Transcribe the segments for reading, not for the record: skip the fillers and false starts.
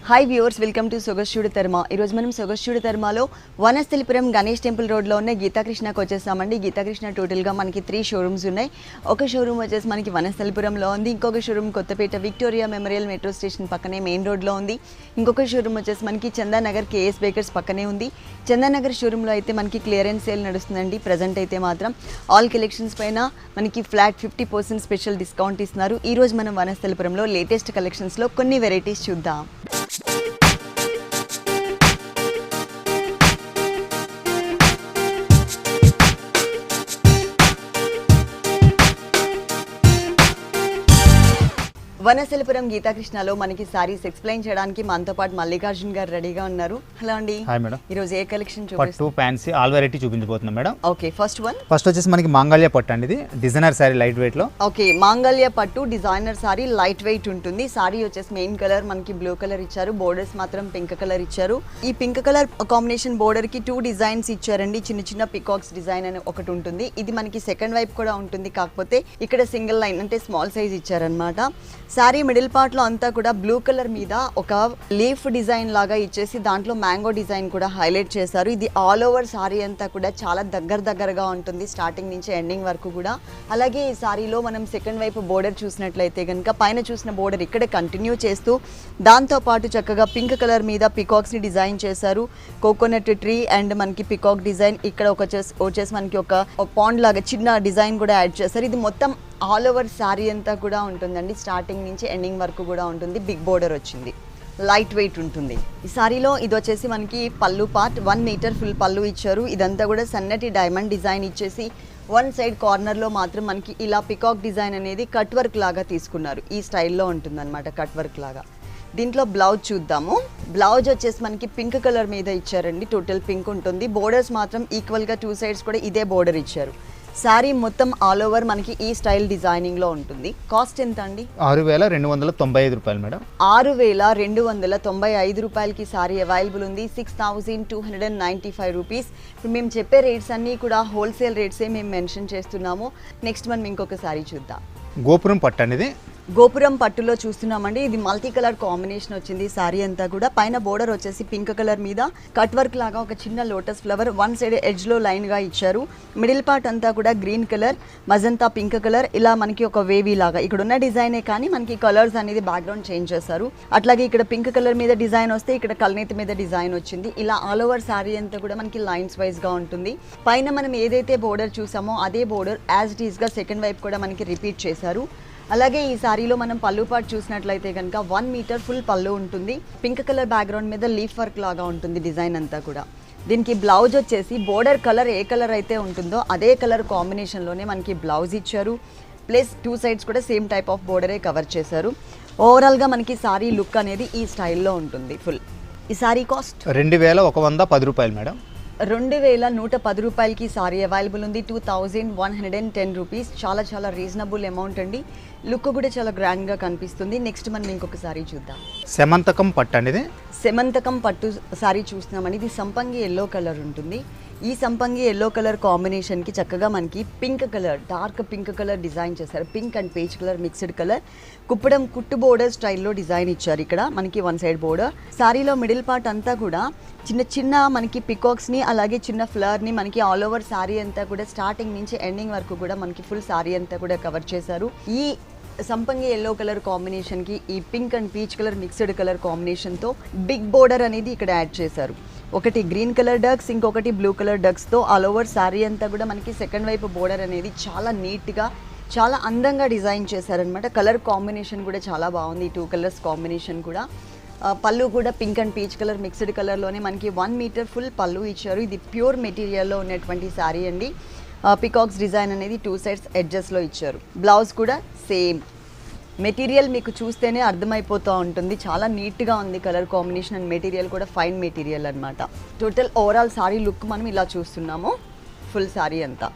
Hi viewers, welcome to సొగస్చూడు తర్మ. ఈరోజు మనం సొగస్చూడు తర్మలో వనస్థలిపురం గణేష్ టెంపుల్ రోడ్లో ఉన్న గీతాకృష్ణకి వచ్చేసామండి. గీతాకృష్ణ టోటల్గా మనకి 3 షోరూమ్స్ ఉన్నాయి. ఒక షోరూమ్ వచ్చేసి మనకి వనస్థలిపురంలో ఉంది, ఇంకొక showroom Kothapet Victoria Memorial metro station పక్కనే మెయిన్ రోడ్లో ఉంది, ఇంకొక షోరూమ్ వచ్చేసి మనకి చందానగర్ కేఎస్ బేకర్స్ పక్కనే ఉంది. చందానగర్ షోరూంలో అయితే మనకి క్లియరెన్స్ సేల్ నడుస్తుందండి. ప్రజెంట్ అయితే మాత్రం ఆల్ కలెక్షన్స్ పైన మనకి ఫ్లాట్ 50% స్పెషల్ డిస్కౌంట్ ఇస్తున్నారు. ఈరోజు మనం వనస్థలిపురంలో లేటెస్ట్ కలెక్షన్స్లో కొన్ని వెరైటీస్ చూద్దాం. వనస్థలిపురం గీతాకృష్ణలో మనకి సారీస్ ఎక్స్ప్లెయిన్ చేయడానికి మనతో పాటు మల్లికార్జున్ గారు రెడీగా ఉన్నారు. హలో అండి. Hi madam. ఈ రోజు ఏ కలెక్షన్ పట్టు ఫ్యాన్సీ ఆల్ వెరైటీ చూపించబోతున్నాం మేడం. ఓకే, ఫస్ట్ వచ్చేసి మనకి మాంగళ్య పట్టు అండి. ఇది డిజైనర్ సారీ లైట్ వెయిట్ లో. ఓకే, మాంగళ్య పట్టు డిజైనర్ సారీ లైట్ వెయిట్ ఉంటుంది. సారీ వచ్చేసి మెయిన్ కలర్ మనకి బ్లూ కలర్ ఇచ్చారు, బోర్డర్స్ మాత్రం పింక్ కలర్ ఇచ్చారు. ఈ పింక్ కలర్ కాంబినేషన్ బోర్డర్ కి 2 డిజైన్స్ ఇచ్చారండి. చిన్న చిన్న పికాక్స్ డిజైన్ అని ఒకటి ఉంటుంది. ఇది మనకి సెకండ్ వైపు కూడా ఉంటుంది, కాకపోతే ఇక్కడ సింగిల్ లైన్ అంటే స్మాల్ సైజ్ ఇచ్చారనమాట. సారీ మిడిల్ పార్ట్ లో అంతా కూడా బ్లూ కలర్ మీద ఒక లీఫ్ డిజైన్ లాగా ఇచ్చేసి దాంట్లో మ్యాంగో డిజైన్ కూడా హైలైట్ చేశారు. ఇది ఆల్ ఓవర్ సారీ అంతా కూడా చాలా దగ్గరగా ఉంటుంది, స్టార్టింగ్ నుంచి ఎండింగ్ వరకు కూడా. అలాగే ఈ సారీలో మనం సెకండ్ వైపు బోర్డర్ చూసినట్లయితే కనుక పైన చూసిన బోర్డర్ ఇక్కడ కంటిన్యూ చేస్తూ దాంతో పాటు చక్కగా పింక్ కలర్ మీద పికాక్స్ ని డిజైన్ చేశారు. కోకోనట్ ట్రీ అండ్ మనకి పికాక్ డిజైన్ ఇక్కడ వచ్చేసి మనకి ఒక పాండ్ లాగా చిన్న డిజైన్ కూడా యాడ్ చేశారు. ఇది మొత్తం ఆల్ ఓవర్ శారీ అంతా కూడా ఉంటుందండి, స్టార్టింగ్ నుంచి ఎండింగ్ వరకు కూడా ఉంటుంది. బిగ్ బోర్డర్ వచ్చింది, లైట్ వెయిట్ ఉంటుంది. ఈ సారీలో ఇది వచ్చేసి మనకి పళ్ళు పార్ట్ 1 మీటర్ ఫుల్ పళ్ళు ఇచ్చారు. ఇదంతా కూడా సన్నటి డైమండ్ డిజైన్ ఇచ్చేసి వన్ సైడ్ కార్నర్లో మాత్రం మనకి ఇలా పికాక్ డిజైన్ అనేది కట్ వర్క్ లాగా తీసుకున్నారు. ఈ స్టైల్లో ఉంటుంది అనమాట, కట్ వర్క్ లాగా. దీంట్లో బ్లౌజ్ చూద్దాము. బ్లౌజ్ వచ్చేసి మనకి పింక్ కలర్ మీద ఇచ్చారండి, టోటల్ పింక్ ఉంటుంది. బోర్డర్స్ మాత్రం ఈక్వల్గా 2 సైడ్స్ కూడా ఇదే బోర్డర్ ఇచ్చారు. శారీ మొత్తం ఆల్ ఓవర్ మనకి ఈ స్టైల్ డిజైనింగ్ లో ఉంటుంది. కాస్ట్ ఎంత అండి? 6295 రూపాయలు మేడం. 6295 రూపాయలకి సారీ అవైలబుల్ ఉంది. 6295 రూపీస్. ఇప్పుడు మేము చెప్పే రేట్స్ అన్నీ కూడా హోల్సేల్ రేట్సే మేము మెన్షన్ చేస్తున్నాము. నెక్స్ట్ మనం ఇంకొక సారీ చూద్దాం. గోపురం పట్టు అనేది గోపురం పట్టులో చూస్తున్నామండి. ఇది మల్టీ కలర్ కాంబినేషన్ వచ్చింది. సారీ అంతా కూడా పైన బోర్డర్ వచ్చేసి పింక్ కలర్ మీద కట్ వర్క్ లాగా ఒక చిన్న lotus flower one side edge లో లైన్ గా ఇచ్చారు. మిడిల్ పార్ట్ అంతా కూడా green colour, magenta pink colour, ఇలా మనకి ఒక వేవీ లాగా ఇక్కడ ఉన్న డిజైనే కానీ మనకి కలర్స్ అనేది బ్యాక్గ్రౌండ్ చేంజ్ చేశారు. అట్లాగే ఇక్కడ పింక్ కలర్ మీద డిజైన్ వస్తే ఇక్కడ కల్నేతి మీద డిజైన్ వచ్చింది. ఇలా ఆల్ ఓవర్ సారీ అంతా కూడా మనకి లైన్స్ వైజ్ గా ఉంటుంది. పైన మనం ఏదైతే బోర్డర్ చూసామో అదే బోర్డర్ యాజ్ ఇట్ ఈస్ గా సెకండ్ వైపు కూడా మనకి రిపీట్ చేశారు. అలాగే ఈ సారీలో మనం పళ్ళు పాటు చూసినట్లయితే కనుక 1 మీటర్ ఫుల్ పళ్ళు ఉంటుంది. పింక్ కలర్ బ్యాక్గ్రౌండ్ మీద లీఫ్ వర్క్ లాగా ఉంటుంది డిజైన్ అంతా కూడా. దీనికి బ్లౌజ్ వచ్చేసి బోర్డర్ కలర్ ఏ కలర్ అయితే ఉంటుందో అదే కలర్ కాంబినేషన్లోనే మనకి బ్లౌజ్ ఇచ్చారు. ప్లస్ 2 సైడ్స్ కూడా సేమ్ టైప్ ఆఫ్ బోర్డరే కవర్ చేశారు. ఓవరాల్గా మనకి సారీ లుక్ అనేది ఈ స్టైల్లో ఉంటుంది ఫుల్. ఈ సారీ కాస్ట్ 2110 రూపాయలు మేడం. 2110 రూపాయలకి సారీ అవైలబుల్ ఉంది. 2110 రూపీస్. చాలా రీజనబుల్ అమౌంట్ అండి. లుక్ కూడా చాలా గ్రాండ్గా కనిపిస్తుంది. నెక్స్ట్ మనం ఇంకొక సారీ చూద్దాం. సెమంతకం పట్టు అనేది సెమంతకం పట్టు సారీ చూస్తున్నామండి. ఇది సంపంగి ఎల్లో కలర్ ఉంటుంది. ఈ సంపంగి ఎల్లో కలర్ కాంబినేషన్కి చక్కగా మనకి pink colour, dark pink colour design చేశారు. Pink and beige colour mixed colour కుప్పడం కుట్టు బోర్డర్ స్టైల్లో డిజైన్ ఇచ్చారు. ఇక్కడ మనకి వన్ సైడ్ బోర్డర్. సారీలో మిడిల్ పార్ట్ అంతా కూడా చిన్న మనకి పికాక్స్ని అలాగే చిన్న ఫ్లవర్ని మనకి ఆల్ ఓవర్ సారీ అంతా కూడా స్టార్టింగ్ నుంచి ఎండింగ్ వరకు కూడా మనకి ఫుల్ సారీ అంతా కూడా కవర్ చేశారు. ఈ సంపంగి ఎల్లో కలర్ కాంబినేషన్కి ఈ pink and peach colour mixed colour కాంబినేషన్తో బిగ్ బోర్డర్ అనేది ఇక్కడ యాడ్ చేశారు. ఒకటి గ్రీన్ కలర్ డక్స్, ఇంకొకటి బ్లూ కలర్ డక్స్తో ఆల్ ఓవర్ శారీ అంతా కూడా మనకి సెకండ్ వైపు బోర్డర్ అనేది చాలా నీట్గా చాలా అందంగా డిజైన్ చేశారనమాట. కలర్ కాంబినేషన్ కూడా చాలా బాగుంది. 2 కలర్స్ కాంబినేషన్ కూడా. పళ్ళు కూడా pink and peach colour mixed కలర్లోనే మనకి 1 మీటర్ ఫుల్ పళ్ళు ఇచ్చారు. ఇది ప్యూర్ మెటీరియల్లో ఉన్నటువంటి శారీ అండి. పికాక్స్ డిజైన్ అనేది 2 సైడ్స్ ఎడ్జెస్లో ఇచ్చారు. బ్లౌజ్ కూడా సేమ్ మెటీరియల్ మీకు చూస్తేనే అర్థమైపోతూ ఉంటుంది. చాలా నీట్గా ఉంది కలర్ కాంబినేషన్ అండ్ మెటీరియల్ కూడా ఫైన్ మెటీరియల్ అనమాట. టోటల్ ఓవరాల్ సారీ లుక్ మనం ఇలా చూస్తున్నాము ఫుల్ సారీ అంతా.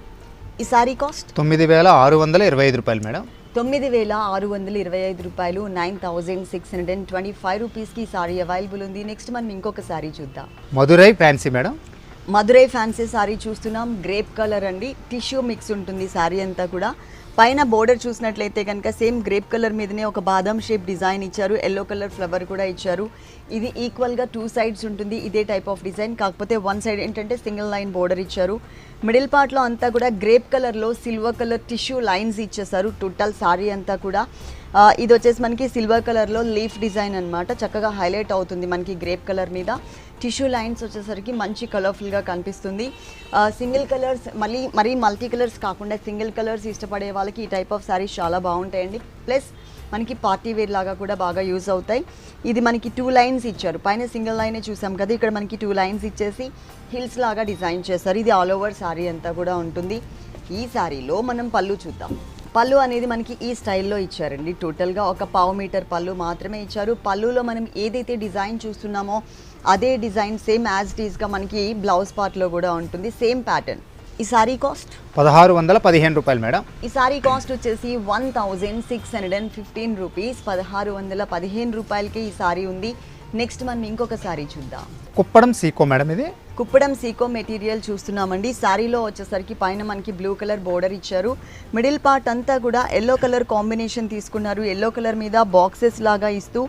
ఈ సారీ కాస్ట్ 9625 రూపాయలు మేడం. 9625 రూపాయలు. 9625 రూపీస్కి సారీ అవైలబుల్ ఉంది. నెక్స్ట్ మనం ఇంకొక సారీ చూద్దాం. Madurai fancy madam. Madurai fancy sorry చూస్తున్నాం. గ్రేప్ కలర్ అండి, టిష్యూ మిక్స్ ఉంటుంది సారీ అంతా కూడా. పైన బోర్డర్ చూసినట్లయితే కనుక సేమ్ గ్రేప్ కలర్ మీదనే ఒక బాదం షేప్ డిజైన్ ఇచ్చారు, ఎల్లో కలర్ ఫ్లవర్ కూడా ఇచ్చారు. ఇది ఈక్వల్గా 2 సైడ్స్ ఉంటుంది ఇదే టైప్ ఆఫ్ డిజైన్, కాకపోతే 1 సైడ్ ఏంటంటే సింగిల్ లైన్ బోర్డర్ ఇచ్చారు. మిడిల్ పార్ట్లో అంతా కూడా గ్రేప్ కలర్లో సిల్వర్ కలర్ టిష్యూ లైన్స్ ఇచ్చేసారు టోటల్ సారీ అంతా కూడా. ఇది వచ్చేసి మనకి సిల్వర్ కలర్లో లీఫ్ డిజైన్ అనమాట, చక్కగా హైలైట్ అవుతుంది మనకి గ్రేప్ కలర్ మీద. టిష్యూ లైన్స్ వచ్చేసరికి మంచి కలర్ఫుల్గా కనిపిస్తుంది. సింగిల్ కలర్స్ మరీ మల్టీ కలర్స్ కాకుండా సింగిల్ కలర్స్ ఇష్టపడే వాళ్ళకి ఈ టైప్ ఆఫ్ శారీస్ చాలా బాగుంటాయండి. ప్లస్ మనకి పార్టీ వేర్ లాగా కూడా బాగా యూజ్ అవుతాయి. ఇది మనకి 2 లైన్స్ ఇచ్చారు, పైన సింగిల్ లైనే చూసాం కదా, ఇక్కడ మనకి 2 లైన్స్ ఇచ్చేసి హిల్స్ లాగా డిజైన్ చేస్తారు. ఇది ఆల్ ఓవర్ శారీ అంతా కూడా ఉంటుంది. ఈ శారీలో మనం పళ్ళు చూద్దాం. పళ్ళు అనేది మనకి ఈ స్టైల్లో ఇచ్చారండి. టోటల్గా ఒక 1/2 మీటర్ పళ్ళు మాత్రమే ఇచ్చారు. పళ్ళులో మనం ఏదైతే డిజైన్ చూస్తున్నామో అదే డిజైన్ సేమ్ యాజ్ ఇట్ ఈస్గా మనకి బ్లౌజ్ పార్ట్లో కూడా ఉంటుంది, సేమ్ ప్యాటర్న్. ఈ సారీ కాస్ట్ 1615 రూపాయలు మేడం. ఈ సారీ కాస్ట్ వచ్చేసి 1615 రూపీస్. 1615 రూపాయలకి ఈ సారీ ఉంది. నెక్స్ట్ మనం ఇంకొక సారీ చూద్దాం. కుప్పడం సీకో మేడం, ఇది కుప్పడం సీకో మెటీరియల్ చూస్తున్నామండి. శారీలో వచ్చేసరికి పైన మనకి బ్లూ కలర్ బోర్డర్ ఇచ్చారు. మిడిల్ పార్ట్ అంతా కూడా ఎల్లో కలర్ కాంబినేషన్ తీసుకున్నారు. ఎల్లో కలర్ మీద బాక్సెస్ లాగా ఇస్తూ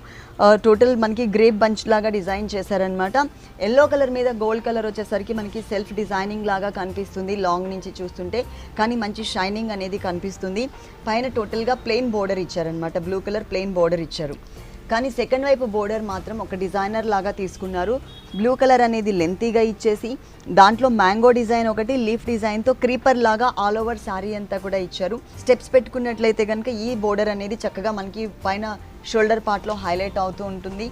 టోటల్ మనకి గ్రేప్ బంచ్ లాగా డిజైన్ చేశారనమాట. ఎల్లో కలర్ మీద గోల్డ్ కలర్ వచ్చేసరికి మనకి సెల్ఫ్ డిజైనింగ్ లాగా కనిపిస్తుంది లాంగ్ నుంచి చూస్తుంటే, కానీ మంచి షైనింగ్ అనేది కనిపిస్తుంది. పైన టోటల్గా ప్లెయిన్ బోర్డర్ ఇచ్చారనమాట, బ్లూ కలర్ ప్లెయిన్ బోర్డర్ ఇచ్చారు. కానీ సెకండ్ వైపు బోర్డర్ మాత్రం ఒక డిజైనర్ లాగా తీసుకున్నారు. బ్లూ కలర్ అనేది లెంతీగా ఇచ్చేసి దాంట్లో మ్యాంగో డిజైన్ ఒకటి లీఫ్ డిజైన్తో క్రీపర్ లాగా ఆల్ ఓవర్ శారీ అంతా కూడా ఇచ్చారు. స్టెప్స్ పెట్టుకున్నట్లయితే కనుక ఈ బోర్డర్ అనేది చక్కగా మనకి పైన షోల్డర్ పార్ట్లో హైలైట్ అవుతూ ఉంటుంది.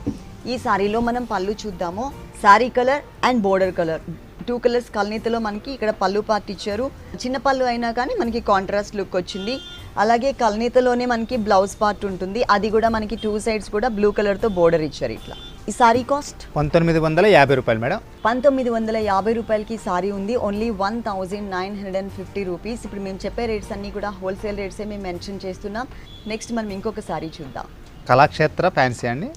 ఈ శారీలో మనం పళ్ళు చూద్దాము. Saree colour and border colour 2 colours కల్నీతలో మనకి ఇక్కడ పళ్ళు పార్ట్ ఇచ్చారు. చిన్న పళ్ళు అయినా కానీ మనకి కాంట్రాస్ట్ లుక్ వచ్చింది. అలాగే కల్నీతలోనే మనకి బ్లౌజ్ పార్ట్ ఉంటుంది, అది కూడా మనకి 2 సైడ్స్ కూడా బ్లూ కలర్తో బోర్డర్ ఇచ్చారు ఇట్లా. ఈ సారీ కాస్ట్ 1950 రూపాయలు మేడం. 1950 రూపాయలకి సారీ ఉంది. Only 1950 rupees. ఇప్పుడు మేము చెప్పే రేట్స్ అన్నీ కూడా హోల్సేల్ రేట్సే మేము మెన్షన్ చేస్తున్నాం. నెక్స్ట్ మనం ఇంకొక సారీ చూద్దాం. కళాక్షేత్ర ఫ్యాన్సీ అండి.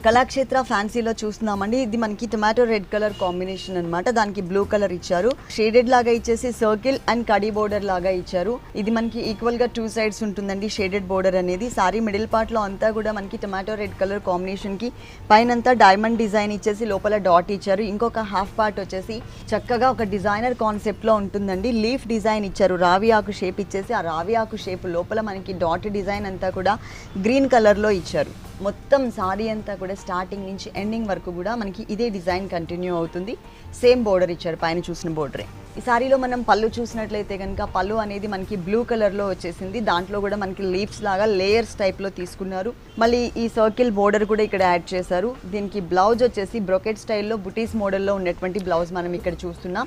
కళాక్షేత్ర ఫ్యాన్సీలో చూస్తున్నామండి. ఇది మనకి టొమాటో రెడ్ కలర్ కాంబినేషన్ అనమాట, దానికి బ్లూ కలర్ ఇచ్చారు. షేడెడ్ లాగా ఇచ్చేసి సర్కిల్ అండ్ కడీ బోర్డర్ లాగా ఇచ్చారు. ఇది మనకి ఈక్వల్ గా 2 సైడ్స్ ఉంటుందండి షేడెడ్ బోర్డర్ అనేది. సారీ మిడిల్ పార్ట్ లో అంతా కూడా మనకి టొమాటో రెడ్ కలర్ కాంబినేషన్ కి పైనంతా డైమండ్ డిజైన్ ఇచ్చేసి లోపల డాట్ ఇచ్చారు. ఇంకొక హాఫ్ పార్ట్ వచ్చేసి చక్కగా ఒక డిజైనర్ కాన్సెప్ట్ లో ఉంటుందండి. లీఫ్ డిజైన్ ఇచ్చారు, రావి ఆకు షేప్ ఇచ్చేసి ఆ రావి ఆకు షేప్ లోపల మనకి డాట్ డిజైన్ అంతా కూడా గ్రీన్ కలర్ లో ఇచ్చారు. మొత్తం సారీ అంతా కూడా స్టార్టింగ్ నుంచి ఎండింగ్ వరకు కూడా మనకి ఇదే డిజైన్ కంటిన్యూ అవుతుంది. సేమ్ బోర్డర్ ఇచ్చారు, పైన చూసిన బోర్డరే. ఈ సారీలో మనం పళ్ళు చూసినట్లయితే కనుక పళ్ళు అనేది మనకి బ్లూ కలర్లో వచ్చేసింది. దాంట్లో కూడా మనకి లీవ్స్ లాగా లేయర్స్ టైప్లో తీసుకున్నారు. మళ్ళీ ఈ సర్కిల్ బోర్డర్ కూడా ఇక్కడ యాడ్ చేశారు. దీనికి బ్లౌజ్ వచ్చేసి బ్రొకెట్ స్టైల్లో బుటీస్ మోడల్లో ఉన్నటువంటి బ్లౌజ్ మనం ఇక్కడ చూస్తున్నాం.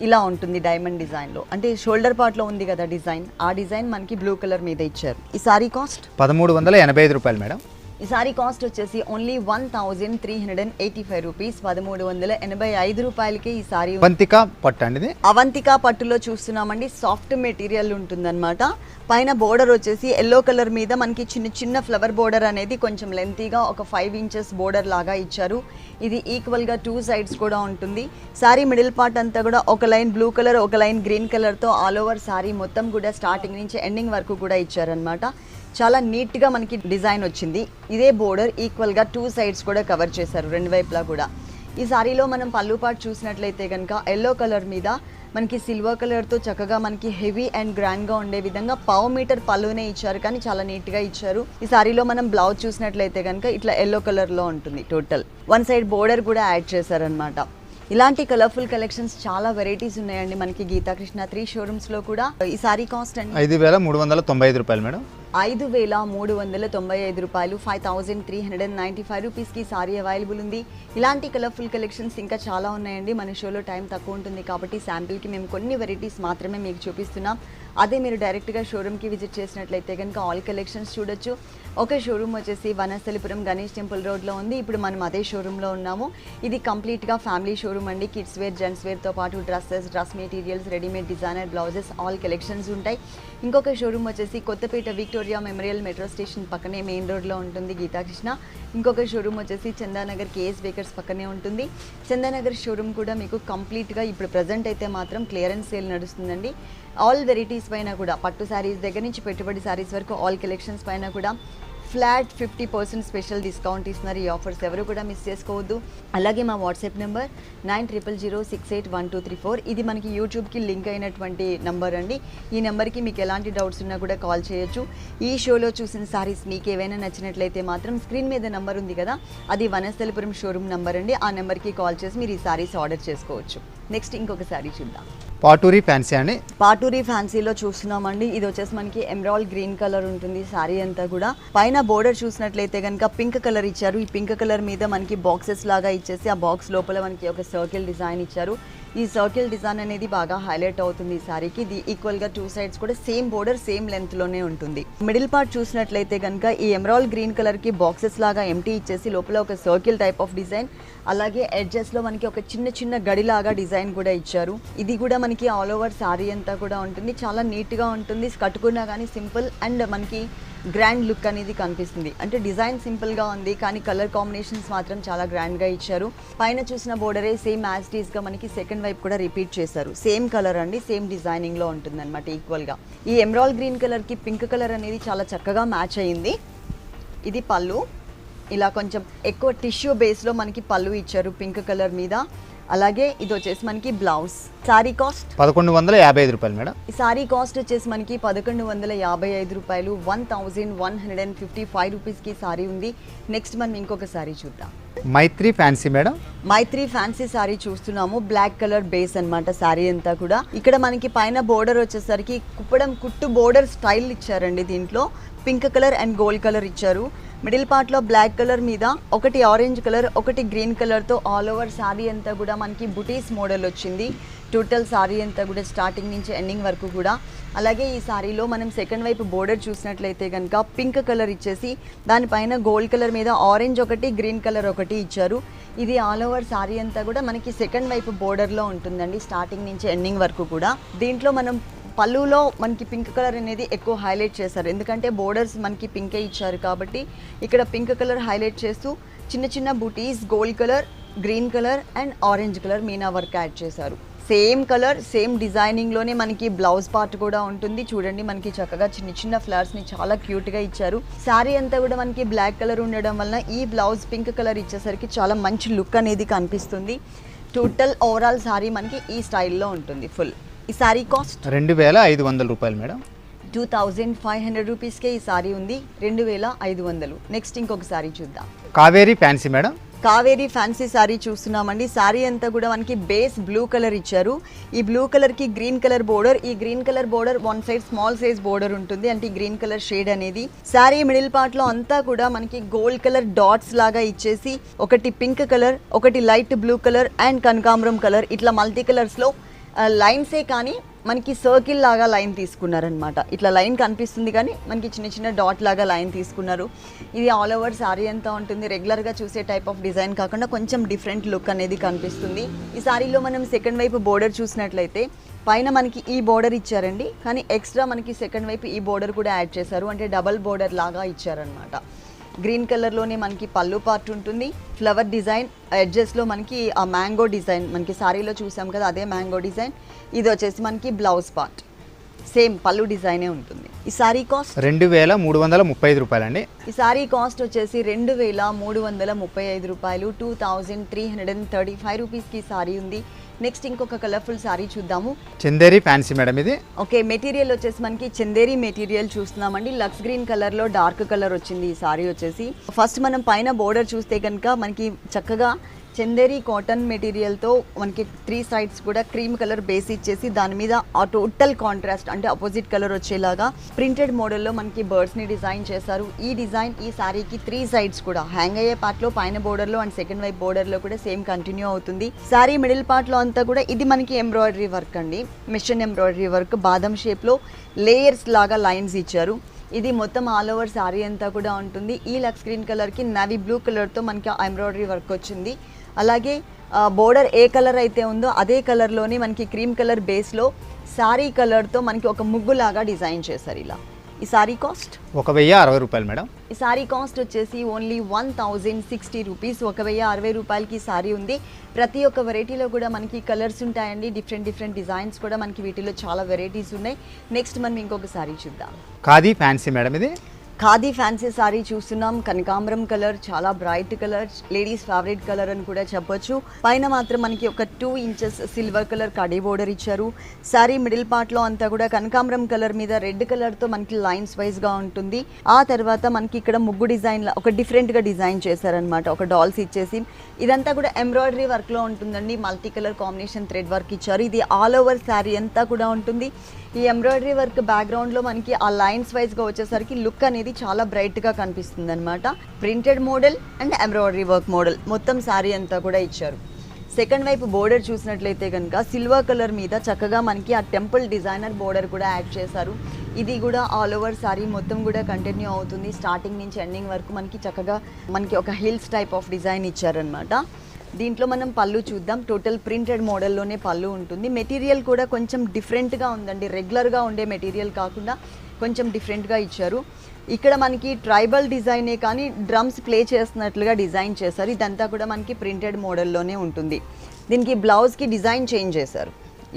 ఇలా ఉంటుంది డైమండ్ డిజైన్లో, అంటే షోల్డర్ పార్ట్లో ఉంది కదా డిజైన్, ఆ డిజైన్ మనకి బ్లూ కలర్ మీద ఇచ్చారు. ఈ సారీ కాస్ట్ 1385 రూపాయలు మేడం. ఈ సారీ కాస్ట్ వచ్చేసి ఓన్లీ 1385 రూపీస్. 1385 రూపాయలకి ఈ సారీ. అవంతిక పట్టు అండి. అవంతిక పట్టులో చూస్తున్నామండి. సాఫ్ట్ మెటీరియల్ ఉంటుందన్నమాట. పైన బోర్డర్ వచ్చేసి ఎల్లో కలర్ మీద మనకి చిన్న చిన్న ఫ్లవర్ బోర్డర్ అనేది కొంచెం లెంతీగా ఒక 5 ఇంచెస్ బోర్డర్ లాగా ఇచ్చారు. ఇది ఈక్వల్గా 2 సైడ్స్ కూడా ఉంటుంది. సారీ మిడిల్ పార్ట్ అంతా కూడా ఒక లైన్ బ్లూ కలర్ ఒక లైన్ గ్రీన్ కలర్తో ఆల్ ఓవర్ సారీ మొత్తం కూడా స్టార్టింగ్ నుంచి ఎండింగ్ వరకు కూడా ఇచ్చారనమాట. చాలా నీట్గా మనకి డిజైన్ వచ్చింది. ఇదే బోర్డర్ ఈక్వల్గా 2 సైడ్స్ కూడా కవర్ చేశారు, 2 వైపులా కూడా. ఈ సారీలో మనం పళ్ళు పార్ట్ చూసినట్లయితే కనుక ఎల్లో కలర్ మీద మనకి సిల్వర్ కలర్తో చక్కగా మనకి హెవీ అండ్ గ్రాండ్గా ఉండే విధంగా 1/2 మీటర్ పళ్ళునే ఇచ్చారు, కానీ చాలా నీట్గా ఇచ్చారు. ఈ సారీలో మనం బ్లౌజ్ చూసినట్లయితే కనుక ఇట్లా ఎల్లో కలర్లో ఉంటుంది. టోటల్ 1 సైడ్ బోర్డర్ కూడా యాడ్ చేశారనమాట. ఇలాంటి కలర్ఫుల్ కలెక్షన్స్ చాలా వెరైటీస్ ఉన్నాయండి మనకి గీతాకృష్ణ 3 షోరూమ్స్లో కూడా. ఈ సారీ కాస్ట్ అండి 5395 రూపాయలు మేడం. 5395 రూపాయలు. 5395 రూపీస్కి సారీ అవైలబుల్ ఉంది. ఇలాంటి కలర్ఫుల్ కలెక్షన్స్ ఇంకా చాలా ఉన్నాయండి. మన షోలో టైం తక్కువ ఉంటుంది కాబట్టి శాంపిల్కి మేము కొన్ని వెరైటీస్ మాత్రమే మీకు చూపిస్తున్నాం. అదే మీరు డైరెక్ట్గా షోరూమ్కి విజిట్ చేసినట్లయితే కనుక ఆల్ కలెక్షన్స్ చూడొచ్చు. ఒక షోరూమ్ వచ్చేసి వనస్థలిపురం గణేష్ టెంపుల్ రోడ్లో ఉంది. ఇప్పుడు మనం అదే షోరూంలో ఉన్నాము. ఇది కంప్లీట్గా ఫ్యామిలీ షోరూమ్ అండి. కిడ్స్ వేర్ జెంట్స్ వేర్తో పాటు dresses, dress materials, readymade designer blouses all collections ఉంటాయి. ఇంకొక షోరూమ్ వచ్చేసి Kothapet Victoria Memorial metro station పక్కనే మెయిన్ రోడ్లో ఉంటుంది గీతాకృష్ణ. ఇంకొక షోరూమ్ వచ్చేసి చందానగర్ కేఎస్ బేకర్స్ పక్కనే ఉంటుంది. చందానగర్ షోరూమ్ కూడా మీకు కంప్లీట్గా ఇప్పుడు ప్రజెంట్ అయితే మాత్రం క్లియరెన్స్ సేల్ నడుస్తుందండి. ఆల్ వెరైటీస్ శారీస్ పైన కూడా పట్టు శారీస్ దగ్గర నుంచి పెట్టుబడి శారీస్ వరకు ఆల్ కలెక్షన్స్ పైన కూడా ఫ్లాట్ 50% స్పెషల్ డిస్కౌంట్ ఇస్తున్నారు. ఈ ఆఫర్స్ ఎవరు కూడా మిస్ చేసుకోవద్దు. అలాగే మా వాట్సాప్ నెంబర్ 9000681234. ఇది మనకి యూట్యూబ్కి లింక్ అయినటువంటి నంబర్ అండి. ఈ నెంబర్కి మీకు ఎలాంటి డౌట్స్ ఉన్నా కూడా కాల్ చేయొచ్చు. ఈ షోలో చూసిన సారీస్ మీకు ఏవైనా నచ్చినట్లయితే మాత్రం స్క్రీన్ మీద నెంబర్ ఉంది కదా, అది వనస్థలిపురం షోరూమ్ నెంబర్ అండి. ఆ నెంబర్కి కాల్ చేసి మీరు ఈ సారీస్ ఆర్డర్ చేసుకోవచ్చు. నెక్స్ట్ ఇంకొక సారీ చూద్దాం. పాటూరి ఫ్యాన్సీ అండి. పాటూరి ఫ్యాన్సీలో చూస్తున్నామండి. ఇది వచ్చేసి మనకి ఎమరాల్డ్ గ్రీన్ కలర్ ఉంటుంది సారీ అంతా కూడా. పైన బోర్డర్ చూసినట్లయితే కనుక పింక్ కలర్ ఇచ్చారు. ఈ పింక్ కలర్ మీద మనకి బాక్సెస్ లాగా ఇచ్చేసి ఆ బాక్స్ లోపల మనకి ఒక సర్కిల్ డిజైన్ ఇచ్చారు. ఈ సర్కిల్ డిజైన్ అనేది బాగా హైలైట్ అవుతుంది ఈ సారీకి. ఇది ఈక్వల్గా 2 సైడ్స్ కూడా సేమ్ బోర్డర్ సేమ్ లెంత్లోనే ఉంటుంది. మిడిల్ పార్ట్ చూసినట్లయితే కనుక ఈ ఎమరాల్డ్ గ్రీన్ కలర్కి బాక్సెస్ లాగా ఎంటీ ఇచ్చేసి లోపల ఒక సర్కిల్ టైప్ ఆఫ్ డిజైన్, అలాగే ఎడ్జెస్లో మనకి ఒక చిన్న చిన్న గడిలాగా డిజైన్ కూడా ఇచ్చారు. ఇది కూడా మనకి ఆల్ ఓవర్ సారీ అంతా కూడా ఉంటుంది. చాలా నీట్గా ఉంటుంది. కట్టుకున్నా కానీ సింపుల్ అండ్ మనకి గ్రాండ్ లుక్ అనేది కనిపిస్తుంది. అంటే డిజైన్ సింపుల్గా ఉంది కానీ కలర్ కాంబినేషన్స్ మాత్రం చాలా గ్రాండ్గా ఇచ్చారు. పైన చూసిన బోర్డరే సేమ్ యాజ్ ఇట్ ఈస్గా మనకి సెకండ్ వైపు కూడా రిపీట్ చేశారు. సేమ్ కలర్ అండి, సేమ్ డిజైనింగ్లో ఉంటుంది అనమాట ఈక్వల్గా. ఈ ఎమరాల్డ్ గ్రీన్ కలర్కి పింక్ కలర్ అనేది చాలా చక్కగా మ్యాచ్ అయ్యింది. ఇది పళ్ళు, ఇలా కొంచెం ఎక్కువ టిష్యూ బేస్లో మనకి పళ్ళు ఇచ్చారు పింక్ కలర్ మీద. అలాగే ఇది వచ్చేసి మనకి బ్లౌజ్. సారీ కాస్ట్ 1155 రూపాయలు మేడం. ఈ సారీ కాస్ట్ వచ్చేసి మనకి 1155 రూపాయలు. 1155 రూపీస్కి సారీ ఉంది. నెక్స్ట్ మనం ఇంకొక సారీ చూద్దాం. మైత్రి ఫ్యాన్సీ మేడం. మైత్రి ఫ్యాన్సీ సారీ చూస్తున్నాము. బ్లాక్ కలర్ బేస్ అన్నమాట సారీ అంతా కూడా. ఇక్కడ మనకి పైన బోర్డర్ వచ్చేసరికి కుట్టు బోర్డర్ స్టైల్ ఇచ్చారండి. దీంట్లో pink colour and gold colour ఇచ్చారు. మిడిల్ పార్ట్లో బ్లాక్ కలర్ మీద ఒకటి ఆరెంజ్ కలర్, ఒకటి గ్రీన్ కలర్తో ఆల్ ఓవర్ సారీ అంతా కూడా మనకి బుటీస్ మోడల్ వచ్చింది. టోటల్ సారీ అంతా కూడా స్టార్టింగ్ నుంచి ఎండింగ్ వరకు కూడా. అలాగే ఈ సారీలో మనం సెకండ్ వైపు బోర్డర్ చూసినట్లయితే కనుక పింక్ కలర్ ఇచ్చేసి దానిపైన గోల్డ్ కలర్ మీద ఆరెంజ్ ఒకటి, గ్రీన్ కలర్ ఒకటి ఇచ్చారు. ఇది ఆల్ ఓవర్ సారీ అంతా కూడా మనకి సెకండ్ వైపు బోర్డర్లో ఉంటుందండి స్టార్టింగ్ నుంచి ఎండింగ్ వరకు కూడా. దీంట్లో మనం పళ్ళులో మనకి పింక్ కలర్ అనేది ఎక్కువ హైలైట్ చేశారు. ఎందుకంటే బోర్డర్స్ మనకి పింకే ఇచ్చారు కాబట్టి ఇక్కడ పింక్ కలర్ హైలైట్ చేస్తూ చిన్న చిన్న బూటీస్ gold colour, green colour and orange colour meena work add చేశారు. సేమ్ కలర్ సేమ్ డిజైనింగ్లోనే మనకి బ్లౌజ్ పార్ట్ కూడా ఉంటుంది. చూడండి మనకి చక్కగా చిన్న చిన్న ఫ్లవర్స్ని చాలా క్యూట్గా ఇచ్చారు. శారీ అంతా కూడా మనకి బ్లాక్ కలర్ ఉండడం వలన ఈ బ్లౌజ్ పింక్ కలర్ ఇచ్చేసరికి చాలా మంచి లుక్ అనేది కనిపిస్తుంది. టోటల్ ఓవరాల్ శారీ మనకి ఈ స్టైల్లో ఉంటుంది ఫుల్. ఈ సారీ కాస్ట్ 2500 రూపాయలు మేడం. 2500 రూపీస్కే ఈ సారీ ఉంది. 2500. నెక్స్ట్ ఇంకొక సారీ చూద్దాం. Kaveri fancy madam. Kaveri fancy sorry చూస్తున్నామండి. సారీ అంతా కూడా మనకి బేస్ బ్లూ కలర్ ఇచ్చారు. ఈ బ్లూ కలర్కి గ్రీన్ కలర్ బోర్డర్. ఈ green colour border one side small size border ఉంటుంది. అంటే ఈ గ్రీన్ కలర్ షేడ్ అనేది సారీ మిడిల్ పార్ట్లో అంతా కూడా మనకి గోల్డ్ కలర్ డాట్స్ లాగా ఇచ్చేసి ఒకటి పింక్ కలర్, ఒకటి లైట్ బ్లూ కలర్ అండ్ కనకాంబరం కలర్, ఇట్లా మల్టీ కలర్స్లో లైన్సే కానీ మనకి సర్కిల్ లాగా లైన్ తీసుకున్నారనమాట. ఇట్లా లైన్ కనిపిస్తుంది కానీ మనకి చిన్న చిన్న డాట్ లాగా లైన్ తీసుకున్నారు. ఇది ఆల్ ఓవర్ సారీ అంతా ఉంటుంది. రెగ్యులర్గా చూసే టైప్ ఆఫ్ డిజైన్ కాకుండా కొంచెం డిఫరెంట్ లుక్ అనేది కనిపిస్తుంది. ఈ సారీలో మనం సెకండ్ వైపు బోర్డర్ చూసినట్లయితే పైన మనకి ఈ బోర్డర్ ఇచ్చారండి, కానీ ఎక్స్ట్రా మనకి సెకండ్ వైపు ఈ బోర్డర్ కూడా యాడ్ చేశారు. అంటే డబల్ బోర్డర్ లాగా ఇచ్చారనమాట. గ్రీన్ కలర్లోనే మనకి పళ్ళు పార్ట్ ఉంటుంది. ఫ్లవర్ డిజైన్ ఎడ్జెస్లో మనకి ఆ మ్యాంగో డిజైన్ మనకి సారీలో చూసాం కదా, అదే మ్యాంగో డిజైన్. ఇది వచ్చేసి మనకి బ్లౌజ్ పార్ట్ సేమ్ పళ్ళు డిజైనే ఉంటుంది. ఈ సారీ కాస్ట్ 2335 రూపాయలండి. ఈ సారీ కాస్ట్ వచ్చేసి 2335 రూపాయలు. 2335 రూపీస్కి సారీ ఉంది. నెక్స్ట్ ఇంకొక కలర్ఫుల్ సారీ చూద్దాము. చందేరి ఫ్యాన్సీ మేడం ఇది. ఓకే, మెటీరియల్ వచ్చేసి మనకి చందేరి మెటీరియల్ చూస్తున్నామండి. లక్స్ గ్రీన్ కలర్లో డార్క్ కలర్ వచ్చింది ఈ సారీ వచ్చేసి. ఫస్ట్ మనం పైన బోర్డర్ చూస్తే కనుక మనకి చక్కగా చందేరి కాటన్ మెటీరియల్తో మనకి 3 సైడ్స్ కూడా క్రీమ్ కలర్ బేస్ ఇచ్చేసి దాని మీద ఆ టోటల్ కాంట్రాస్ట్ అంటే అపోజిట్ కలర్ వచ్చేలాగా ప్రింటెడ్ మోడల్లో మనకి బర్డ్స్ని డిజైన్ చేశారు. ఈ డిజైన్ ఈ సారీకి 3 సైడ్స్ కూడా హ్యాంగ్ అయ్యే పార్ట్లో పైన బోర్డర్లో అండ్ సెకండ్ వైపు బోర్డర్లో కూడా సేమ్ కంటిన్యూ అవుతుంది. సారీ మిడిల్ పార్ట్లో అంతా కూడా ఇది మనకి ఎంబ్రాయిడరీ వర్క్ అండి, మిషన్ ఎంబ్రాయిడరీ వర్క్. బాదం షేప్లో లేయర్స్ లాగా లైన్స్ ఇచ్చారు. ఇది మొత్తం ఆల్ ఓవర్ సారీ అంతా కూడా ఉంటుంది. ఈ లక్స్ గ్రీన్ కలర్కి నావీ బ్లూ కలర్తో మనకి ఎంబ్రాయిడరీ వర్క్ వచ్చింది. అలాగే బోర్డర్ ఏ కలర్ అయితే ఉందో అదే కలర్లోనే మనకి క్రీమ్ కలర్ బేస్లో సారీ కలర్తో మనకి ఒక ముగ్గులాగా డిజైన్ చేశారు ఇలా. ఈ సారీ కాస్ట్ 1060 రూపాయలు మేడం. ఈ సారీ కాస్ట్ వచ్చేసి ఓన్లీ 1060 రూపీస్. 1060 రూపాయలకి సారీ ఉంది. ప్రతి ఒక్క వెరైటీలో కూడా మనకి కలర్స్ ఉంటాయండి, డిఫరెంట్ డిజైన్స్ కూడా మనకి వీటిలో చాలా వెరైటీస్ ఉన్నాయి. నెక్స్ట్ మనం ఇంకొక సారీ చూద్దాం. ఖాదీ ఫ్యాన్సీ మేడం, ఇది ఖాదీ ఫ్యాన్సీ సారీ చూస్తున్నాం. కనకాంబరం కలర్, చాలా bright colour, ladies favourite colour అని కూడా చెప్పొచ్చు. పైన మాత్రం మనకి ఒక 2 ఇంచెస్ సిల్వర్ కలర్ కడీ బోర్డర్ ఇచ్చారు. సారీ మిడిల్ పార్ట్లో అంతా కూడా కనకాంబరం కలర్ మీద రెడ్ కలర్తో మనకి లైన్స్ వైజ్గా ఉంటుంది. ఆ తర్వాత మనకి ఇక్కడ ముగ్గు డిజైన్లో ఒక డిఫరెంట్గా డిజైన్ చేశారనమాట, ఒక డాల్స్ ఇచ్చేసి. ఇదంతా కూడా ఎంబ్రాయిడరీ వర్క్లో ఉంటుందండి. Multi colour combination thread work ఇచ్చారు. ఇది ఆల్ ఓవర్ శారీ అంతా కూడా ఉంటుంది. ఈ ఎంబ్రాయిడరీ వర్క్ బ్యాక్గ్రౌండ్లో మనకి ఆ లైన్స్ వైజ్గా వచ్చేసరికి లుక్ అనేది చాలా బ్రైట్గా కనిపిస్తుంది అనమాట. Printed model and embroidery work model మొత్తం శారీ అంతా కూడా ఇచ్చారు. సెకండ్ వైపు బోర్డర్ చూసినట్లయితే కనుక సిల్వర్ కలర్ మీద చక్కగా మనకి ఆ టెంపుల్ డిజైనర్ బోర్డర్ కూడా యాడ్ చేశారు. ఇది కూడా ఆల్ ఓవర్ శారీ మొత్తం కూడా కంటిన్యూ అవుతుంది. స్టార్టింగ్ నుంచి ఎండింగ్ వరకు మనకి చక్కగా మనకి ఒక హిల్స్ టైప్ ఆఫ్ డిజైన్ ఇచ్చారనమాట. దీంట్లో మనం పళ్ళు చూద్దాం. టోటల్ ప్రింటెడ్ మోడల్లోనే పళ్ళు ఉంటుంది. మెటీరియల్ కూడా కొంచెం డిఫరెంట్గా ఉందండి, రెగ్యులర్గా ఉండే మెటీరియల్ కాకుండా కొంచెం డిఫరెంట్గా ఇచ్చారు. ఇక్కడ మనకి ట్రైబల్ డిజైనే కానీ డ్రమ్స్ ప్లే చేస్తున్నట్లుగా డిజైన్ చేశారు. ఇదంతా కూడా మనకి ప్రింటెడ్ మోడల్లోనే ఉంటుంది. దీనికి బ్లౌజ్కి డిజైన్ చేంజ్ చేశారు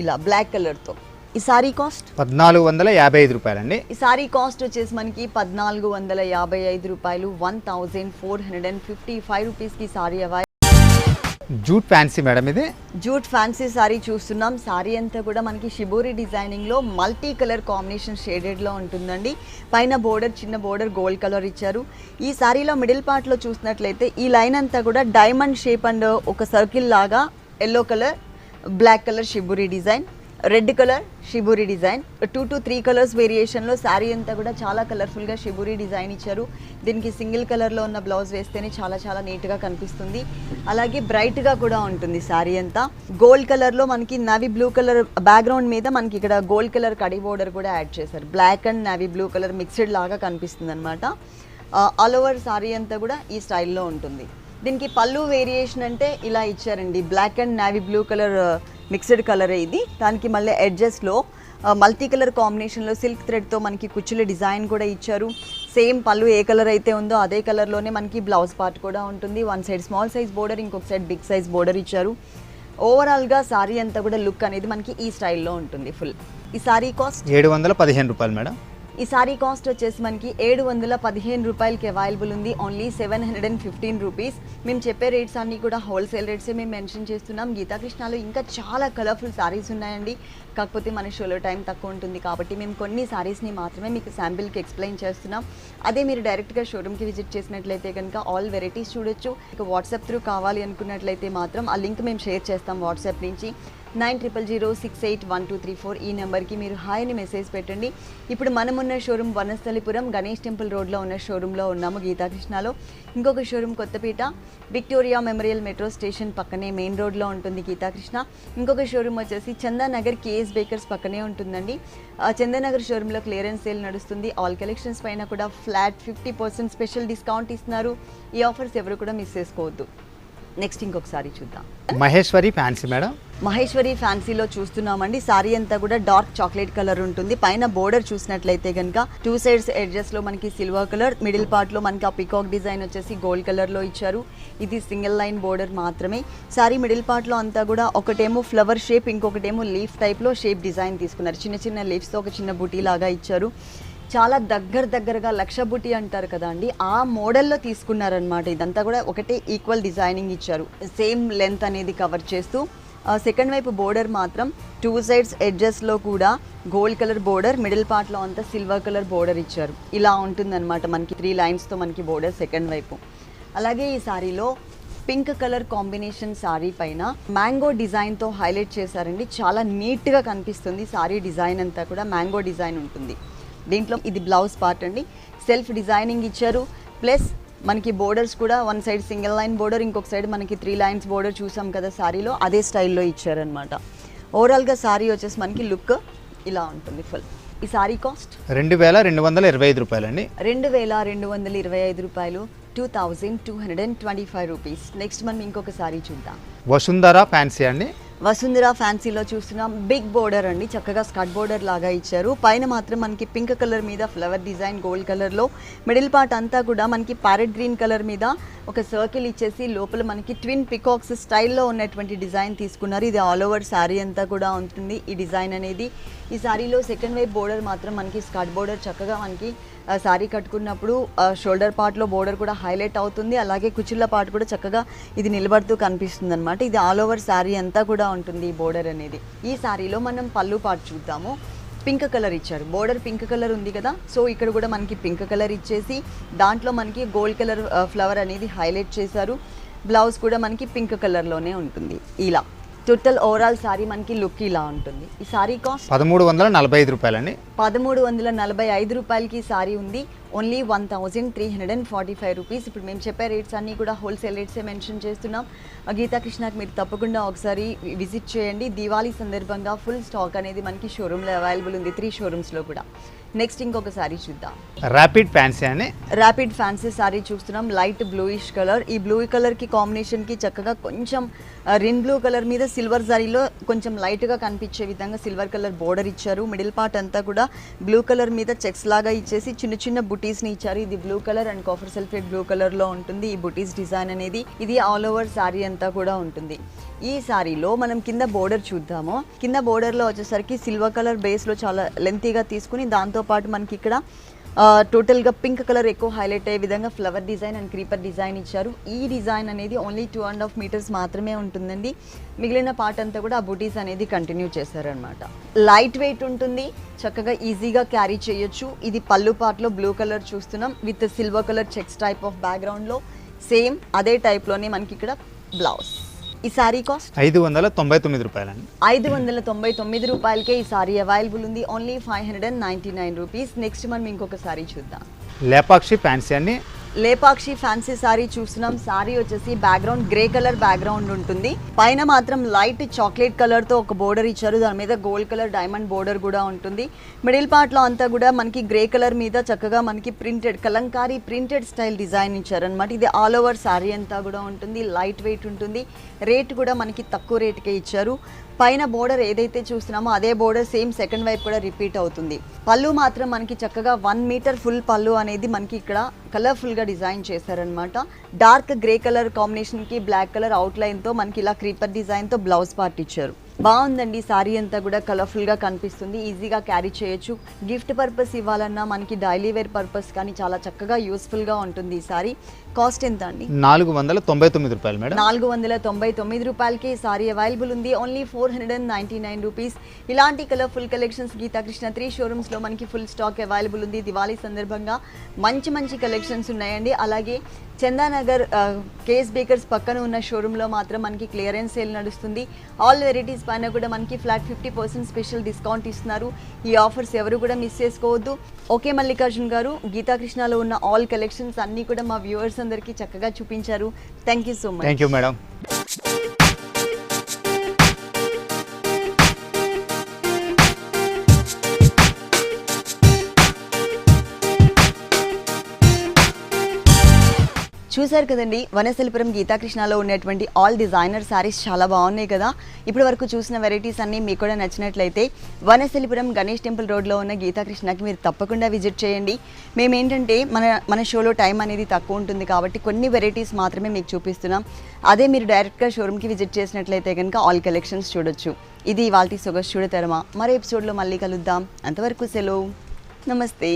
ఇలా బ్లాక్ కలర్తో. ఈ సారీ కాస్ట్ 1455 రూపాయలండి. ఈ సారీ కాస్ట్ వచ్చేసి మనకి 1455 రూపాయలు. 1455 రూపీస్కి sorry available. Jute fancy madam, ఇది జూట్ ఫ్యాన్సీ సారీ చూస్తున్నాం. సారీ అంతా కూడా మనకి షిబోరి డిజైనింగ్లో మల్టీ కలర్ కాంబినేషన్ షేడెడ్లో ఉంటుందండి. పైన బోర్డర్ చిన్న బోర్డర్ గోల్డ్ కలర్ ఇచ్చారు. ఈ సారీలో మిడిల్ పార్ట్లో చూసినట్లయితే ఈ లైన్ అంతా కూడా డైమండ్ షేప్ అండ్ ఒక సర్కిల్ లాగా yellow colour, black colour shibori design, red colour shibori design, 2 to 3 colours వేరియేషన్లో శారీ అంతా కూడా చాలా కలర్ఫుల్గా షిబోరి డిజైన్ ఇచ్చారు. దీనికి సింగిల్ కలర్లో ఉన్న బ్లౌజ్ వేస్తేనే చాలా నీట్గా కనిపిస్తుంది. అలాగే బ్రైట్గా కూడా ఉంటుంది శారీ అంతా. గోల్డ్ కలర్లో మనకి నావీ బ్లూ కలర్ బ్యాక్గ్రౌండ్ మీద మనకి ఇక్కడ గోల్డ్ కలర్ కడీ బోర్డర్ కూడా యాడ్ చేశారు. Black and navy blue colour mixed లాగా కనిపిస్తుంది అనమాట. ఆల్ ఓవర్ శారీ అంతా కూడా ఈ స్టైల్లో ఉంటుంది. దీనికి పళ్ళు వేరియేషన్ అంటే ఇలా ఇచ్చారండి, black and navy blue colour mixed కలరే ఇది. దానికి మళ్ళీ ఎడ్జెస్లో మల్టీ కలర్ కాంబినేషన్లో సిల్క్ థ్రెడ్తో మనకి కుచ్చుల డిజైన్ కూడా ఇచ్చారు. సేమ్ పళ్ళు ఏ కలర్ అయితే ఉందో అదే కలర్లోనే మనకి బ్లౌజ్ పార్ట్ కూడా ఉంటుంది. One side small size border, ఇంకొక సైడ్ బిగ్ సైజ్ బోర్డర్ ఇచ్చారు. ఓవరాల్గా సారీ అంతా కూడా లుక్ అనేది మనకి ఈ స్టైల్లో ఉంటుంది ఫుల్. ఈ సారీ కాస్ట్ 715 రూపాయలు మేడం. ఈ సారీ కాస్ట్ వచ్చేసి మనకి 715 రూపాయలకి అవైలబుల్ ఉంది. Only 715 rupees. మేము చెప్పే రేట్స్ అన్నీ కూడా హోల్సేల్ రేట్సే మేము మెన్షన్ చేస్తున్నాం. గీతాకృష్ణలో ఇంకా చాలా కలర్ఫుల్ సారీస్ ఉన్నాయండి. కాకపోతే మన షోలో టైం తక్కువ ఉంటుంది కాబట్టి మేము కొన్ని సారీస్ని మాత్రమే మీకు శాంపిల్కి ఎక్స్ప్లెయిన్ చేస్తున్నాం. అదే మీరు డైరెక్ట్గా షోరూమ్కి విజిట్ చేసినట్లయితే కనుక ఆల్ వెరైటీస్ చూడొచ్చు. ఇక వాట్సాప్ త్రూ కావాలి అనుకున్నట్లయితే మాత్రం ఆ లింక్ మేము షేర్ చేస్తాం వాట్సాప్ నుంచి. 9000681234 ఈ నెంబర్కి మీరు హాయ్ అని మెసేజ్ పెట్టండి. ఇప్పుడు మనమున్న షోరూమ్ వనస్థలిపురం గణేష్ టెంపుల్ రోడ్లో ఉన్న షోరూంలో ఉన్నాము గీతాకృష్ణలో. ఇంకొక showroom Kothapet Victoria Memorial metro station పక్కనే మెయిన్ రోడ్లో ఉంటుంది గీతాకృష్ణ. ఇంకొక షోరూమ్ వచ్చేసి చందానగర్ కేఎస్ బేకర్స్ పక్కనే ఉంటుందండి. చందానగర్ షోరూంలో క్లియరెన్స్ సేల్ నడుస్తుంది. ఆల్ కలెక్షన్స్ పైన కూడా ఫ్లాట్ 50% స్పెషల్ డిస్కౌంట్ ఇస్తున్నారు. ఈ ఆఫర్స్ ఎవరు కూడా మిస్ చేసుకోవద్దు. నెక్స్ట్ ఇంకొకసారి చూద్దాం. Maheshwari fancy madam. మహేశ్వరి ఫ్యాన్సీలో చూస్తున్నామండి. సారీ అంతా కూడా డార్క్ చాక్లెట్ కలర్ ఉంటుంది. పైన బోర్డర్ చూసినట్లయితే కనుక 2 సైడ్స్ ఎడ్జెస్లో మనకి సిల్వర్ కలర్, మిడిల్ పార్ట్లో మనకి ఆ పికాక్ డిజైన్ వచ్చేసి గోల్డ్ కలర్లో ఇచ్చారు. ఇది సింగిల్ లైన్ బోర్డర్ మాత్రమే. సారీ మిడిల్ పార్ట్లో అంతా కూడా ఒకటేమో ఫ్లవర్ షేప్, ఇంకొకటేమో లీఫ్ టైప్లో షేప్ డిజైన్ తీసుకున్నారు. చిన్న లీఫ్స్తో ఒక చిన్న బుటీ లాగా ఇచ్చారు. చాలా దగ్గరగా లక్ష బుటీ అంటారు కదా అండి, ఆ మోడల్లో తీసుకున్నారనమాట. ఇదంతా కూడా ఒకటే ఈక్వల్ డిజైనింగ్ ఇచ్చారు, సేమ్ లెంత్ అనేది కవర్ చేస్తూ. సెకండ్ వైపు బోర్డర్ మాత్రం 2 సైడ్స్ ఎడ్జెస్లో కూడా గోల్డ్ కలర్ బోర్డర్, మిడిల్ పార్ట్లో అంతా సిల్వర్ కలర్ బోర్డర్ ఇచ్చారు. ఇలా ఉంటుందన్నమాట మనకి 3 లైన్స్తో మనకి బోర్డర్ సెకండ్ వైపు. అలాగే ఈ సారీలో పింక్ కలర్ కాంబినేషన్ సారీ పైన మ్యాంగో డిజైన్తో హైలైట్ చేశారండి. చాలా నీట్గా కనిపిస్తుంది. సారీ డిజైన్ అంతా కూడా మ్యాంగో డిజైన్ ఉంటుంది. దీంట్లో ఇది బ్లౌజ్ పార్ట్ అండి, సెల్ఫ్ డిజైనింగ్ ఇచ్చారు. ప్లస్ మనకి బోర్డర్స్ కూడా one side single line border, ఇంకొక సైడ్ మనకి 3 లైన్స్ బోర్డర్ చూసాం కదా సారీలో, అదే స్టైల్లో ఇచ్చారనమాట. ఓవరాల్గా సారీ వచ్చేసి మనకి లుక్ ఇలా ఉంటుంది ఫుల్. ఈ సారీ కాస్ట్ 2225 రూపాయలండి. 2225 రూపాయలు, 2225 రూపీస్. నెక్స్ట్ మనం ఇంకొక సారీ చూద్దాం. వసుంధర ఫ్యాన్సీ అండి. వసుంధర ఫ్యాన్సీలో చూస్తున్నాం బిగ్ బోర్డర్ అండి, చక్కగా స్కర్ట్ బోర్డర్ లాగా ఇచ్చారు. పైన మాత్రం మనకి పింక్ కలర్ మీద ఫ్లవర్ డిజైన్ గోల్డ్ కలర్లో, మిడిల్ పార్ట్ అంతా కూడా మనకి ప్యారెట్ గ్రీన్ కలర్ మీద ఒక సర్కిల్ ఇచ్చేసి లోపల మనకి ట్విన్ పికాక్స్ స్టైల్లో ఉన్నటువంటి డిజైన్ తీసుకున్నారు. ఇది ఆల్ ఓవర్ శారీ అంతా కూడా ఉంటుంది ఈ డిజైన్ అనేది. ఈ శారీలో సెకండ్ వైపు బోర్డర్ మాత్రం మనకి స్కర్ట్ బోర్డర్ చక్కగా మనకి శారీ కట్టుకున్నప్పుడు షోల్డర్ పార్ట్లో బోర్డర్ కూడా హైలైట్ అవుతుంది. అలాగే కుచ్చిళ్ళ పార్ట్ కూడా చక్కగా ఇది నిలబడుతూ కనిపిస్తుంది అనమాట. ఇది ఆల్ ఓవర్ శారీ అంతా కూడా ఉంటుంది ఈ బోర్డర్ అనేది. ఈ శారీలో మనం పళ్ళు పార్ట్ చూద్దాము. పింక్ కలర్ ఇచ్చారు, బోర్డర్ పింక్ కలర్ ఉంది కదా, సో ఇక్కడ కూడా మనకి పింక్ కలర్ ఇచ్చేసి దాంట్లో మనకి గోల్డ్ కలర్ ఫ్లవర్ అనేది హైలైట్ చేశారు. బ్లౌజ్ కూడా మనకి పింక్ కలర్లోనే ఉంటుంది. ఇలా టోటల్ ఓవరాల్ సారీ మనకి లుక్ ఇలా ఉంటుంది. ఈ సారీ కాస్ట్ 1345 రూపాయలండి. 1345 రూపాయలకి సారీ ఉంది. Only 1345 rupees. ఇప్పుడు మేము చెప్పే రేట్స్ అన్నీ కూడా హోల్సేల్ రేట్సే మెన్షన్ చేస్తున్నాం. గీతా కృష్ణకి మీరు తప్పకుండా ఒకసారి విజిట్ చేయండి. దివాళీ సందర్భంగా ఫుల్ స్టాక్ అనేది మనకి షోరూంలో అవైలబుల్ ఉంది, 3 షోరూమ్స్లో కూడా. నెక్స్ట్ ఇంకొక సారీ చూద్దాం. ర్యాపిడ్ ఫ్యాన్సీ అని ర్యాపిడ్ ఫ్యాన్సీ సారీ చూస్తున్నాం. Light bluish colour. ఈ బ్లూ కలర్కి కాంబినేషన్కి చక్కగా కొంచెం రిన్ బ్లూ కలర్ మీద సిల్వర్ జరీలో కొంచెం లైట్గా కనిపించే విధంగా సిల్వర్ కలర్ బోర్డర్ ఇచ్చారు. మిడిల్ పార్ట్ అంతా కూడా బ్లూ కలర్ మీద చెక్స్ లాగా ఇచ్చేసి చిన్న చిన్న బుటీస్ని ఇచ్చారు. ఇది blue colour and copper sulphate blue కలర్లో ఉంటుంది ఈ బుటీస్ డిజైన్ అనేది. ఇది ఆల్ ఓవర్ శారీ అంతా కూడా ఉంటుంది. ఈ శారీలో మనం కింద బోర్డర్ చూద్దాము. కింద బోర్డర్లో వచ్చేసరికి సిల్వర్ కలర్ బేస్లో చాలా లెంతీగా తీసుకుని దాంతోపాటు మనకి ఇక్కడ టోటల్గా పింక్ కలర్ ఎక్కువ హైలైట్ అయ్యే విధంగా flower design and creeper design ఇచ్చారు. ఈ డిజైన్ అనేది ఓన్లీ 2.5 మీటర్స్ మాత్రమే ఉంటుందండి. మిగిలిన పార్ట్ అంతా కూడా ఆ బూటీస్ అనేది కంటిన్యూ చేశారనమాట. లైట్ వెయిట్ ఉంటుంది, చక్కగా ఈజీగా క్యారీ చేయొచ్చు. ఇది పళ్ళు పార్ట్లో బ్లూ కలర్ చూస్తున్నాం with silver colour checks type of బ్యాక్గ్రౌండ్లో. సేమ్ అదే టైప్లోనే మనకి ఇక్కడ బ్లౌజ్. ఈ సారీ కాస్ట్ 599 రూపాయలండి. 599 రూపాయలకే ఈ సారీ అవైలబుల్ ఉంది. Only 599 rupees. నెక్స్ట్ మనం ఇంకొక సారీ చూద్దాం. లేపాక్షి ఫ్యాన్సీ అండి. లేపాక్షి ఫ్యాన్సీ సారీ చూస్తున్నాం. సారీ వచ్చేసి బ్యాక్గ్రౌండ్ గ్రే కలర్ బ్యాక్గ్రౌండ్ ఉంటుంది. పైన మాత్రం లైట్ చాక్లెట్ కలర్తో ఒక బోర్డర్ ఇచ్చారు, దాని మీద గోల్డ్ కలర్ డైమండ్ బోర్డర్ కూడా ఉంటుంది. మిడిల్ పార్ట్లో అంతా కూడా మనకి గ్రే కలర్ మీద చక్కగా మనకి printed Kalamkari printed style design ఇచ్చారనమాట. ఇది ఆల్ ఓవర్ శారీ అంతా కూడా ఉంటుంది. లైట్ వెయిట్ ఉంటుంది. రేట్ కూడా మనకి తక్కువ రేట్కే ఇచ్చారు. పైన బోర్డర్ ఏదైతే చూస్తున్నామో అదే బోర్డర్ సేమ్ సెకండ్ వైపు కూడా రిపీట్ అవుతుంది. పళ్ళు మాత్రం మనకి చక్కగా 1 మీటర్ ఫుల్ పళ్ళు అనేది మనకి ఇక్కడ కలర్ఫుల్గా డిజైన్ చేశారనమాట. డార్క్ గ్రే కలర్ కాంబినేషన్కి బ్లాక్ కలర్ అవుట్లైన్తో మనకి ఇలా క్రీపర్ డిజైన్తో బ్లౌజ్ పార్ట్ ఇచ్చారు. బాగుందండి. సారీ అంతా కూడా కలర్ఫుల్గా కనిపిస్తుంది, ఈజీగా క్యారీ చేయొచ్చు. గిఫ్ట్ పర్పస్ ఇవ్వాలన్నా మనకి డైలీ వేర్ పర్పస్ కానీ చాలా చక్కగా యూస్ఫుల్గా ఉంటుంది ఈ సారీ. కాస్ట్ ఎంత అండి? 499 రూపాయలు మేడం. 499 రూపాయలకి ఈ సారీ అవైలబుల్ ఉంది. Only 499 rupees. ఇలాంటి కలర్ఫుల్ కలెక్షన్స్ గీతా కృష్ణ 3 షోరూమ్స్లో మనకి ఫుల్ స్టాక్ అవైలబుల్ ఉంది. దివాళీ సందర్భంగా మంచి మంచి కలెక్షన్స్ ఉన్నాయండి. అలాగే చందానగర్ కేస్ బేకర్స్ పక్కన ఉన్న షోరూంలో మాత్రం మనకి క్లియరెన్స్ సేల్ నడుస్తుంది. ఆల్ వెరైటీస్ పైన కూడా మనకి ఫ్లాట్ 50% స్పెషల్ డిస్కౌంట్ ఇస్తున్నారు. ఈ ఆఫర్స్ ఎవరు కూడా మిస్ చేసుకోవద్దు. ఓకే మల్లికార్జున్ గారు, గీతా కృష్ణలో ఉన్న ఆల్ కలెక్షన్స్ అన్నీ కూడా మా వ్యూవర్స్ అందరికీ చక్కగా చూపించారు. Thank you so much. Thank you madam. చూశారు కదండి, వనస్థలిపురం గీతాకృష్ణలో ఉన్నటువంటి ఆల్ డిజైనర్ శారీస్ చాలా బాగున్నాయి కదా. ఇప్పటి వరకు చూసిన వెరైటీస్ అన్నీ మీకు కూడా నచ్చినట్లయితే వనస్థలిపురం గణేష్ టెంపుల్ రోడ్లో ఉన్న గీతాకృష్ణకి మీరు తప్పకుండా విజిట్ చేయండి. మేమేంటంటే మన షోలో టైం అనేది తక్కువ ఉంటుంది కాబట్టి కొన్ని వెరైటీస్ మాత్రమే మీకు చూపిస్తున్నాం. అదే మీరు డైరెక్ట్గా షోరూమ్కి విజిట్ చేసినట్లయితే కనుక ఆల్ కలెక్షన్స్ చూడొచ్చు. ఇది ఇవాల్టి సొగసు చూడతరమా. మరో ఎపిసోడ్లో మళ్ళీ కలుద్దాం. అంతవరకు సెలవు. నమస్తే.